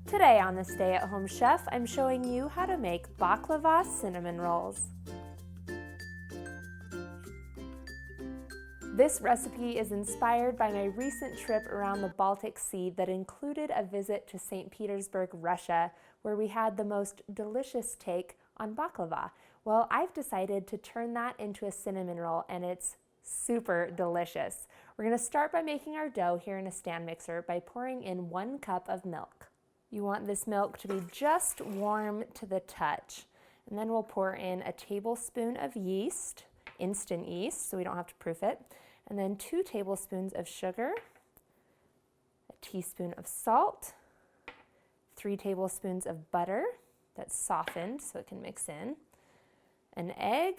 Today on the Stay-at-Home Chef, I'm showing you how to make baklava cinnamon rolls. This recipe is inspired by my recent trip around the Baltic Sea that included a visit to St. Petersburg, Russia, where we had the most delicious take on baklava. Well, I've decided to turn that into a cinnamon roll, and it's super delicious. We're going to start by making our dough here in a stand mixer by pouring in 1 cup of milk. You want this milk to be just warm to the touch. And then we'll pour in a tablespoon of yeast, instant yeast, so we don't have to proof it, and then 2 tablespoons of sugar, a teaspoon of salt, 3 tablespoons of butter that's softened so it can mix in, an egg,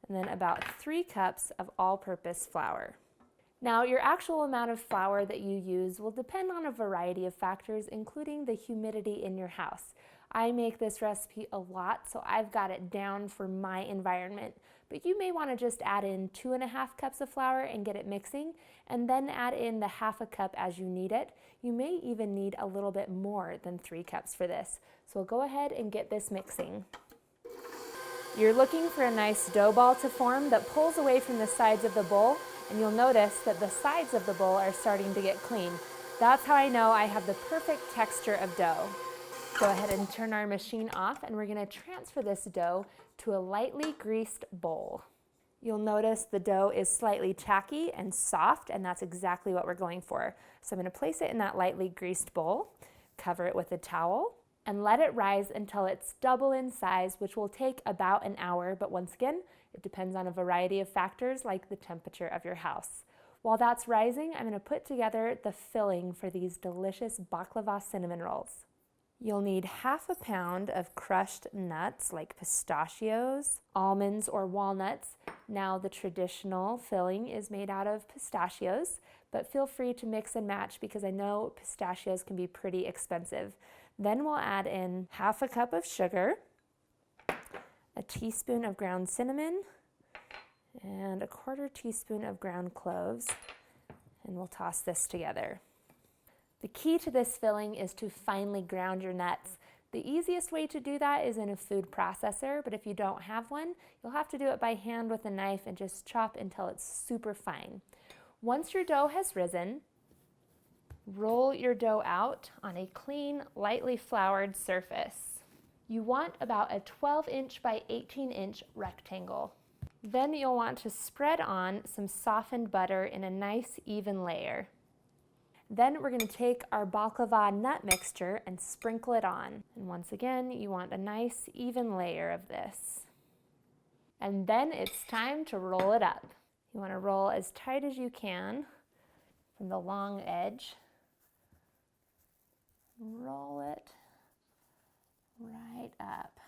and then about 3 cups of all-purpose flour. Now, your actual amount of flour that you use will depend on a variety of factors, including the humidity in your house. I make this recipe a lot, so I've got it down for my environment, but you may want to just add in 2.5 cups of flour and get it mixing, and then add in the 1/2 cup as you need it. You may even need a little bit more than 3 cups for this. So go ahead and get this mixing. You're looking for a nice dough ball to form that pulls away from the sides of the bowl, and you'll notice that the sides of the bowl are starting to get clean. That's how I know I have the perfect texture of dough. Go ahead and turn our machine off, and we're going to transfer this dough to a lightly greased bowl. You'll notice the dough is slightly tacky and soft, and that's exactly what we're going for. So I'm going to place it in that lightly greased bowl, cover it with a towel, and let it rise until it's double in size, which will take about an hour, but once again, it depends on a variety of factors like the temperature of your house. While that's rising, I'm going to put together the filling for these delicious baklava cinnamon rolls. You'll need 1/2 pound of crushed nuts like pistachios, almonds, or walnuts. Now, the traditional filling is made out of pistachios, but feel free to mix and match because I know pistachios can be pretty expensive. Then we'll add in 1/2 cup of sugar, a teaspoon of ground cinnamon, and a 1/4 teaspoon of ground cloves, and we'll toss this together. The key to this filling is to finely ground your nuts. The easiest way to do that is in a food processor, but if you don't have one, you'll have to do it by hand with a knife and just chop until it's super fine. Once your dough has risen, roll your dough out on a clean, lightly floured surface. You want about a 12-inch by 18-inch rectangle. Then you'll want to spread on some softened butter in a nice even layer. Then we're going to take our baklava nut mixture and sprinkle it on. And once again, you want a nice even layer of this. And then it's time to roll it up. You want to roll as tight as you can from the long edge. Roll it right up.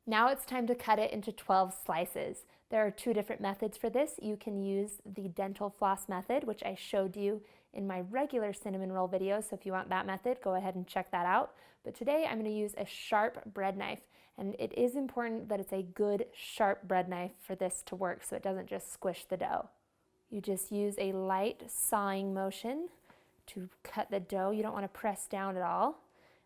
Now it's time to cut it into 12 slices. There are 2 different methods for this. You can use the dental floss method, which I showed you in my regular cinnamon roll video, so if you want that method, go ahead and check that out. But today I'm going to use a sharp bread knife, and it is important that it's a good sharp bread knife for this to work so it doesn't just squish the dough. You just use a light sawing motion to cut the dough. You don't want to press down at all.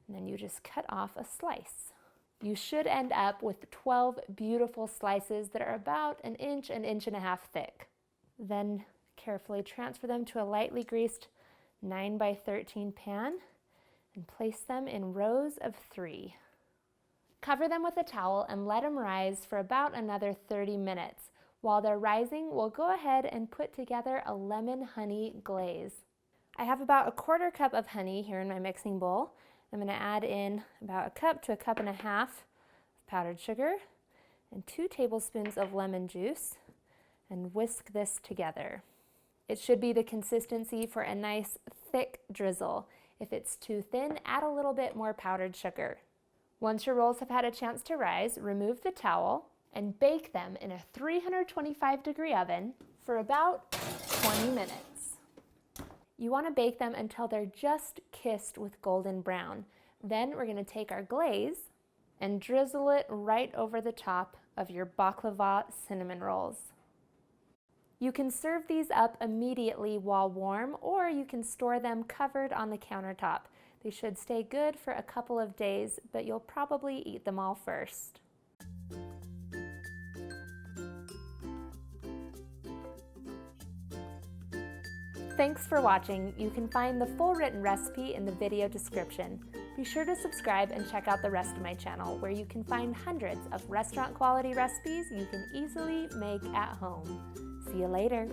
And then you just cut off a slice. You should end up with 12 beautiful slices that are about an inch and a half thick. Then carefully transfer them to a lightly greased 9 by 13 pan and place them in rows of 3. Cover them with a towel and let them rise for about another 30 minutes. While they're rising, we'll go ahead and put together a lemon honey glaze. I have about a 1/4 cup of honey here in my mixing bowl. I'm going to add in about 1 cup to 1.5 cups of powdered sugar and 2 tablespoons of lemon juice, and whisk this together. It should be the consistency for a nice thick drizzle. If it's too thin, add a little bit more powdered sugar. Once your rolls have had a chance to rise, remove the towel and bake them in a 325-degree oven for about 20 minutes. You want to bake them until they're just kissed with golden brown. Then we're going to take our glaze and drizzle it right over the top of your baklava cinnamon rolls. You can serve these up immediately while warm, or you can store them covered on the countertop. They should stay good for a couple of days, but you'll probably eat them all first. Thanks for watching. You can find the full written recipe in the video description. Be sure to subscribe and check out the rest of my channel, where you can find hundreds of restaurant quality recipes you can easily make at home. See you later.